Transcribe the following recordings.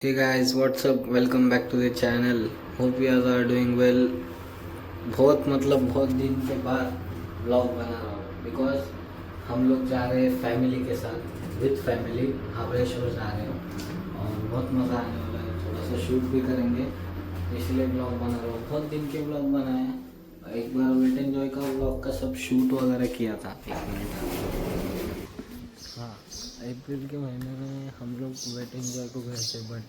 Hey guys, what's up? Welcome back to the channel. Hope you guys are doing well. बहुत दिन के बाद blog बना रहा हूँ बिकॉज हम लोग जा रहे हैं फैमिली के साथ विद फैमिली महाबलेश्वर जा रहे हो और बहुत मज़ा आने वाला है। थोड़ा सा शूट भी करेंगे इसलिए ब्लॉग बना रहा हूँ। बहुत दिन के ब्लॉग बनाए हैं। एक बार वेट एंजॉय का ब्लॉग का सब शूट वगैरह किया था। एक मिनट। हाँ, अप्रैल के महीने में हम लोग वेट एंजॉय को गए थे बट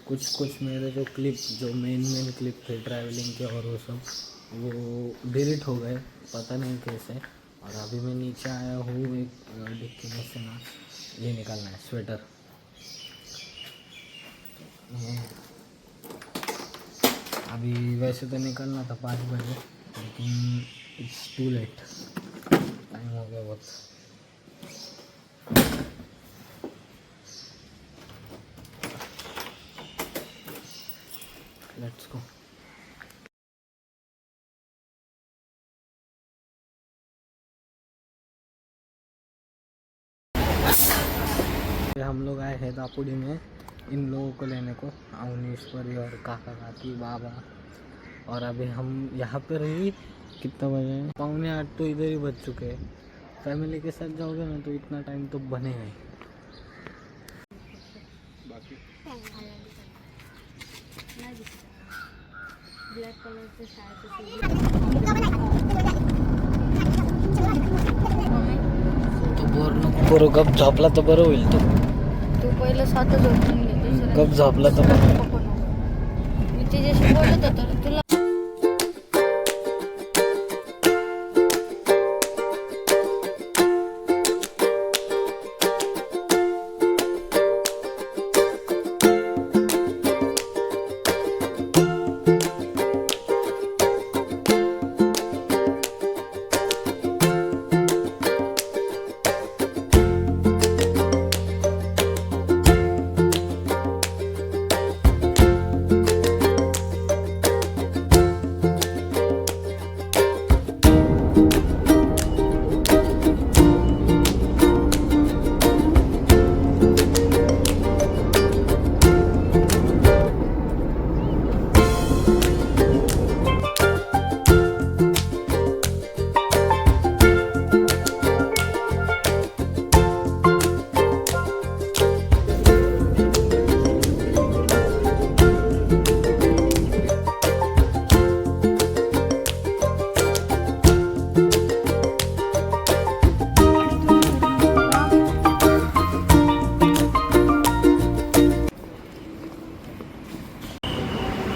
कुछ मेरे जो क्लिप जो मेन क्लिप थे ट्रैवलिंग के और वो सब वो डिलीट हो गए, पता नहीं कैसे। और अभी मैं नीचे आया हूँ एक डिक्की में से ना ये निकालना है स्वेटर। अभी वैसे तो निकलना था 5 बजे लेकिन इट्स टू लेट, टाइम हो गया बहुत। Let's go. हम लोग आए हैं दापुड़ी में इन लोगों को लेने को, अवनीश्वरी और काका काकी बाबा। और अभी हम यहाँ पर ही कितना बजे 7:45 तो इधर ही बज चुके हैं। फैमिली के साथ जाओगे ना तो इतना टाइम तो बनेगा ही। बाकी ब्लॅक कलरचे तो बोर नको करू, गप झोपला तर बरं होईल। तू पहिलं स्वतः झोपून घे, गप झोपला तर बरं। मी तिच्याशी बोलत होतो तुला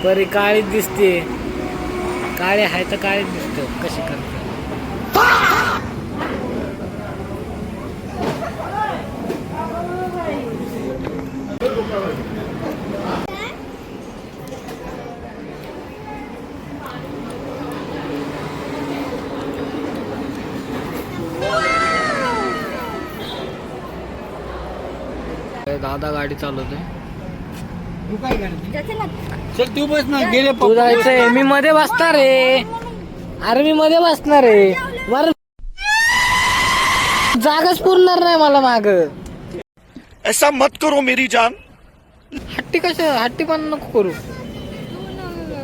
परी काळी दिसते, काळे आहे तर काळी दिसते कशी करते। दादा गाडी चालवते। चल तू बस ना, गेले तू जायचंय, मी मध्ये बसणार आहे। अरे मी मध्ये बसणार आहे, बरं जागाच पुरणार नाही मला माग। ऐसा मत करो मेरी जान। हट्टी पण नको करू।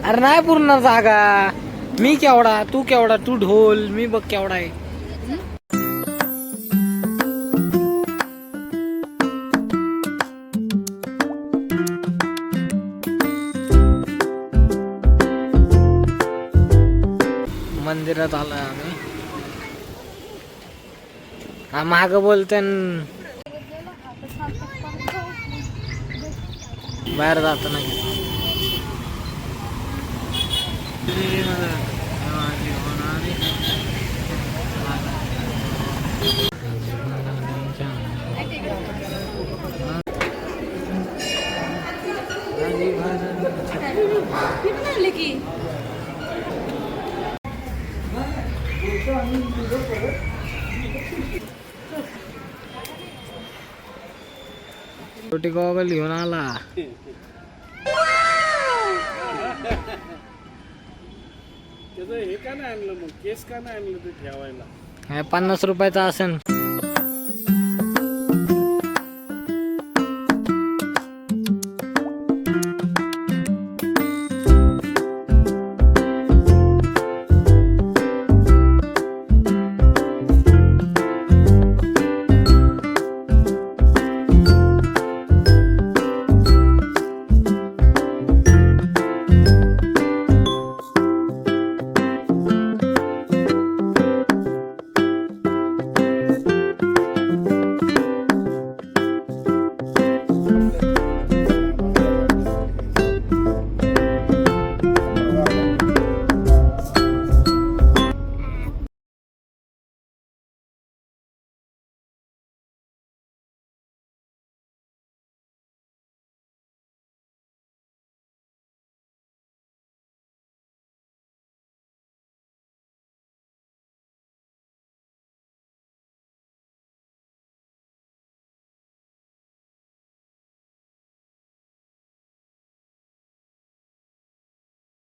अरे नाही पुरणार जागा। मी केवढा तू केवढा, तू ढोल मी बघ केवढा आहे। मंदिरात आलोय आम्ही। माग बोलते बाहेर जात नाही। छोटी गॉगल घेऊन आला। त्याचं हे का नाही आणलं मग, केस का नाही आणलं ते ठेवायला? 50 रुपयाचा असेल।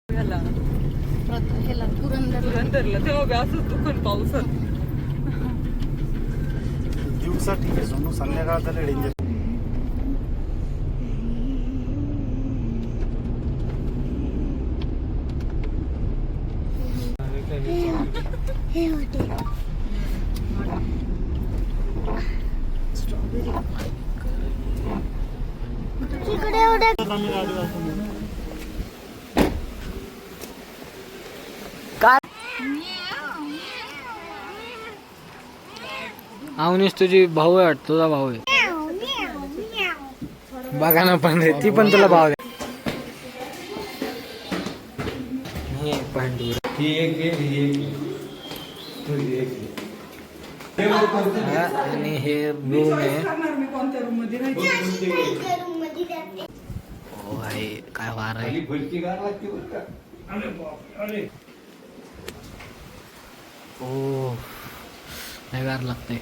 याला ह्याला पुरंदर पुरंदरला तेव्हा बी असंच दुकान पावसात. दिवसा ठीक आहे सोनू, संध्याकाळ झालं डेंजर. आवनीस तुझी भाऊ आहे वाटतं, तुझा भाऊ आहे. बघा ना पण रे, ती पण तुला भाव आहे. हे पांडू आणि हे रूम आहे. हो आहे, काय वार आहे. ओ नाही गार लागतंय.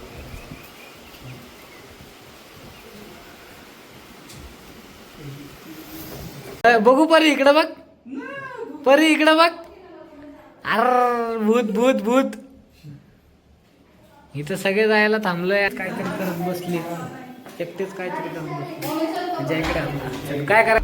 बघू परी इकडं बघ, परी इकडं बघ. अर भूत भूत भूत. इथं सगळे जायला थांबलोय, काहीतरी करत बसली एकटेच, काहीतरी करत बसली. म्हणजे इकडे काय करा.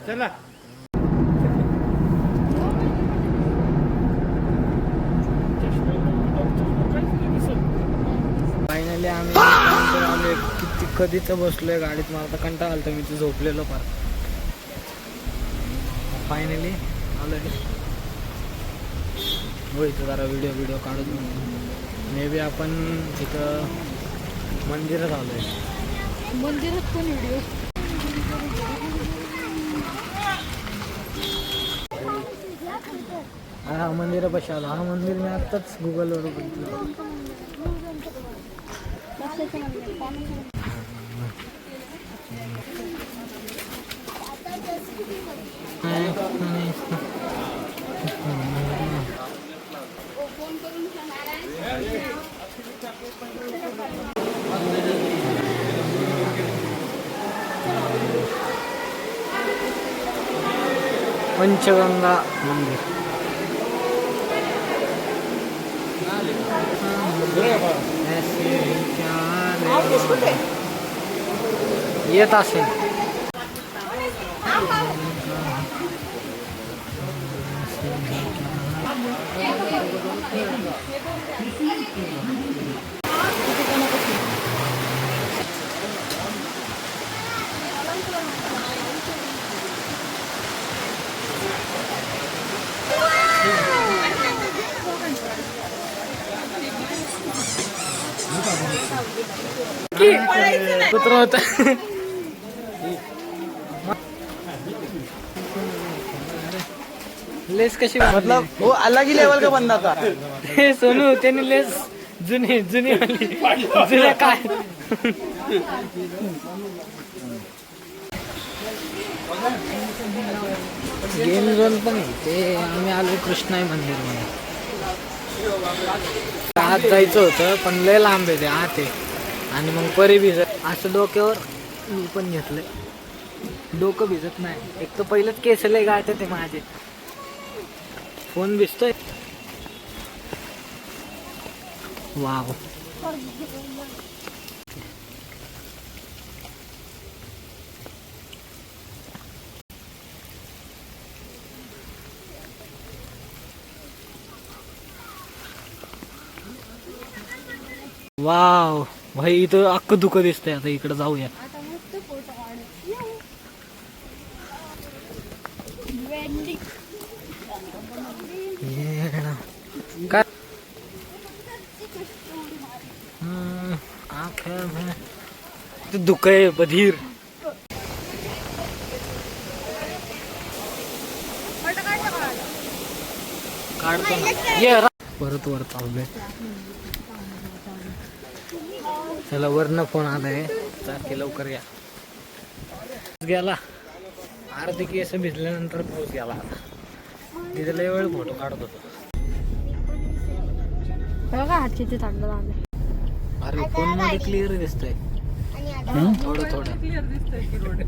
चला फायनली आम्ही आलोय. किती कधीच बसलोय गाडीत, मला तर कंटाळा आलता, मी तर झोपलेलो फार. फायनली आलोय. हो इथं जरा व्हिडिओ काढून मे बी आपण इथं मंदिरात आलोय. मंदिरात पण व्हिडिओ. हा मंदिरापाशी आलो. हा मंदिर मी आत्ताच गुगलवर बघितलं. पंचगंगा मंदिर. येत असेल. कुत्र होता. लेस कशी मतलब वो अलग ही लेवल का बंदा था. हे सोनू त्यांनी लेस जुनी जुनी वाली जुन्या काय. गेम झोन पण आहे ते. आम्ही आलो कृष्णाई मंदिर मध्ये. आत जायचं होतं पण लय लांब आहे ते आत आहे. आणि मग परी भिजत असं डोक्यावर मी पण घेतलंय, डोकं भिजत नाही. एक तर पहिलंच केस लय गाठत ते माझे. फोन भिजतोय. वाव वाव भाई, इथं अख्खं दुःख दिसतंय. आता इकडे जाऊया. आता मस्त फोटो काढ. काय ते दुःख आहे बधीर. काढतो ना. ये परत वर चाललोय. चला वरनं फोन आलाय, चालते लवकर या. गेला अर्धे केस भिजल्यानंतर पाऊस गेला. तिथे लय वेळ फोटो काढत होतो. बघा हात किती चांगलं झालं. अरे फोन मध्ये क्लिअर दिसतंय. थोडं क्लिअर दिसतंय की रोड.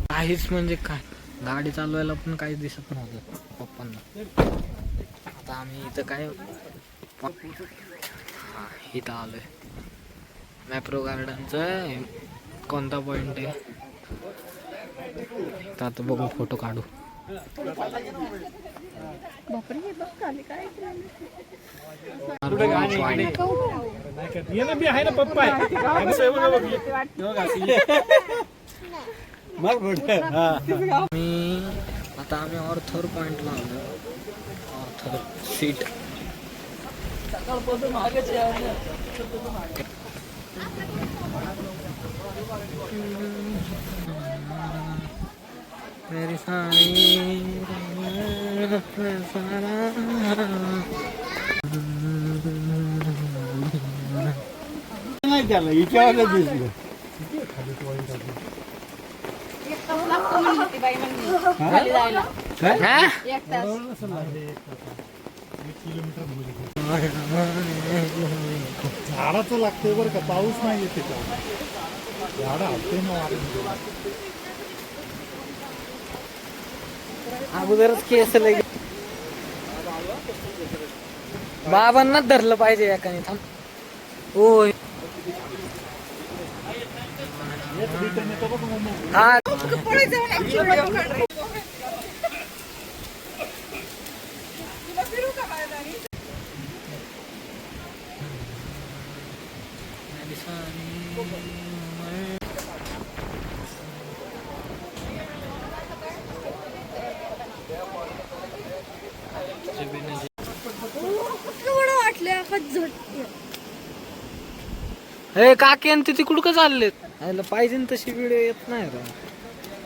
काहीच म्हणजे काय गाडी चालवायला पण काहीच दिसत नव्हतं पप्पांना. आता आम्ही इथं काय हा इथं आलोय. मॅप्रो गार्डनचं कोणता पॉइंट आहे तर आता बघू फोटो काढू. बापरे बघ खाली काय मी आहे ना पप्पा आम्ही ऑर्थर पॉइंटला आलो. ऑर्थर सीट सकाळपासून मागेच यायला. मेरी सारी नाही त्याला हिच्यावर दिसलं. झाडाचं लागतंय बरं का, पाऊस नाही येते का झाड हलते ना अगोदरच केस लगे बाबांनाच धरलं पाहिजे एकाने. थांब होय हा हे काकी आणि ते तिकडं का चाललेत. यायला पाहिजे ना तशी व्हिडिओ येत नाही रा.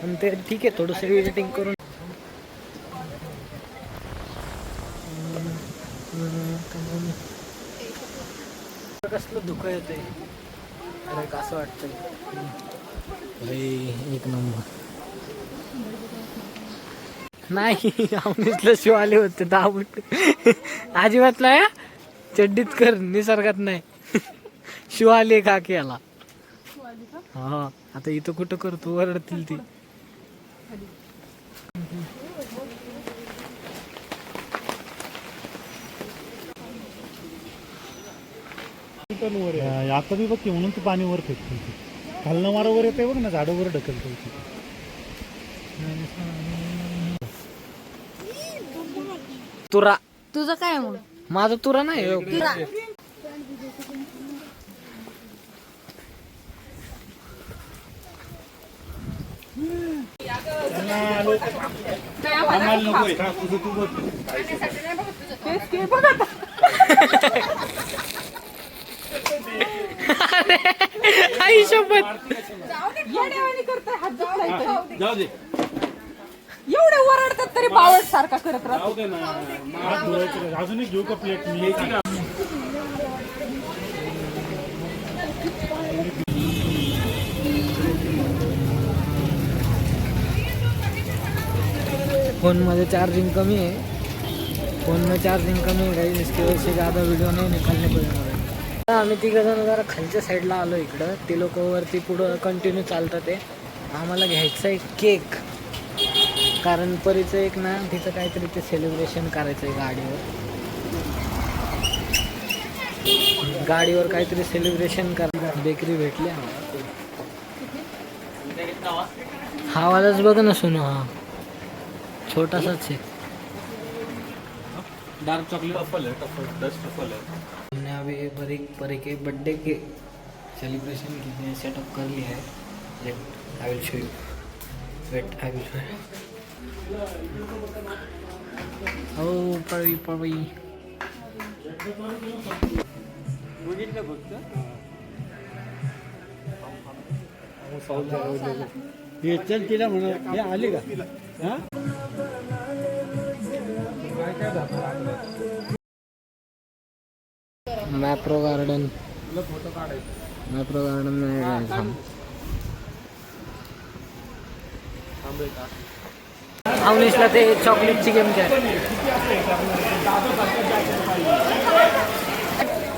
पण ते ठीक आहे थोडस एडिटिंग करून. कसलं धुकं येतंय. अरे कसं वाटतंय एक नंबर. नाही आम्हीच शिवाले होते 10 मिनिट अजिबात नाही. चड्डीत कर निसर्गात नाही. शिवाले काकी याला. हा आता इथं कुठं करतो वरडतील ती. आता बी बघ की म्हणून तू पाणी वर फेकतो. खालनं मारावर येते बघ ना, झाडावर ढकलतो. तुरा तुझं काय मग? माझा तुरा नाही आई शपथ एवढे ओरडतात तरी बावट सारखा करत राहतो. अजून एक घेऊ का प्लेट. फोन मध्ये चार्जिंग कमी है. फोन में चार्जिंग कमी है गाइस, इसकी वजह से ज़्यादा वीडियो नहीं निकालने को मिळाले. आम्ही तिघ जण जरा खालच्या साईडला आलो इकडं. ते लोक वरती पुढं कंटिन्यू चालतात. ते आम्हाला घ्यायचं आहे केक. कारण परीचं एक ना तिचं काहीतरी ते सेलिब्रेशन करायचं आहे गाडीवर काहीतरी सेलिब्रेशन करा. बेकरी भेटली हा वालाच बघ ना सुनो. हा छोटासाच है. डार्क चॉकलेट टफल है, डस्ट टफल है. हमने अभी परी के बर्थडे के सेलिब्रेशन के लिए सेटअप कर लिया है. Let I will show you. Wait I will show you. ओ परी हे चल तिला म्हणा, हे आली का. मॅप्रो गार्डन में अवनीशला ते चॉकलेटची गेम खेळ.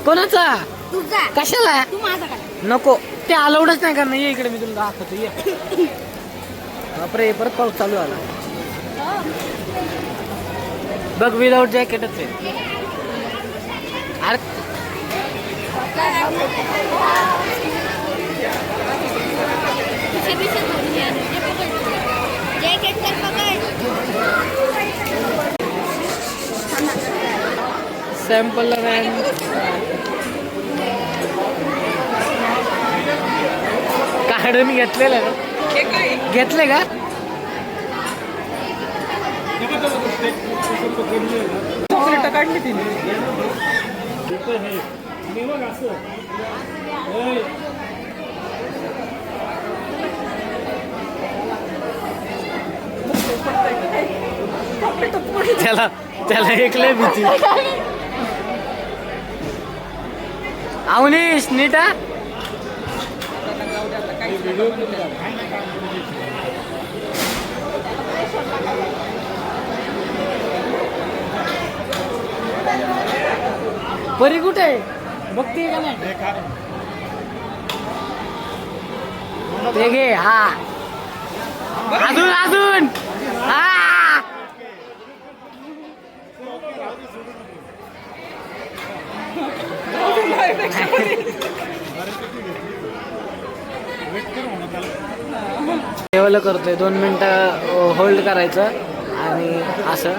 कोणाचा तुझा कशाला तू माझा काय नको ते अलाउडच नाही करणार. ये इकडे मी तुला दाखवतो ये. बापरे परत पाऊस चालू झाला बघ. विदाउट जॅकेटच आहे. अरे जॅकेट तर पकड. सॅम्पल काढून घेतलेलं का? हे काय घेतले का? चॉकलेट काढली तिने. त्याला त्याला एकले भीती. अवनीश नीटा परी कुठे आहे बघते का नाही? ते घे. हा अजून अजून हा डेव्हलप करतोय. 2 मिनटं होल्ड करायचं आणि असं.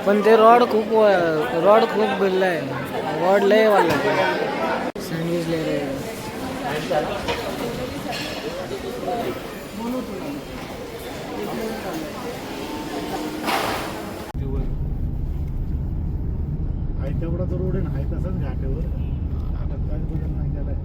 पण ते रॉड खूप बिल्ल आहे. रॉड लय वाढलं सांगितले रे. आहे तेवढा तर रोड आहे ना, आहे तसाच घाटावर. आता काय बदल नाही केलाय.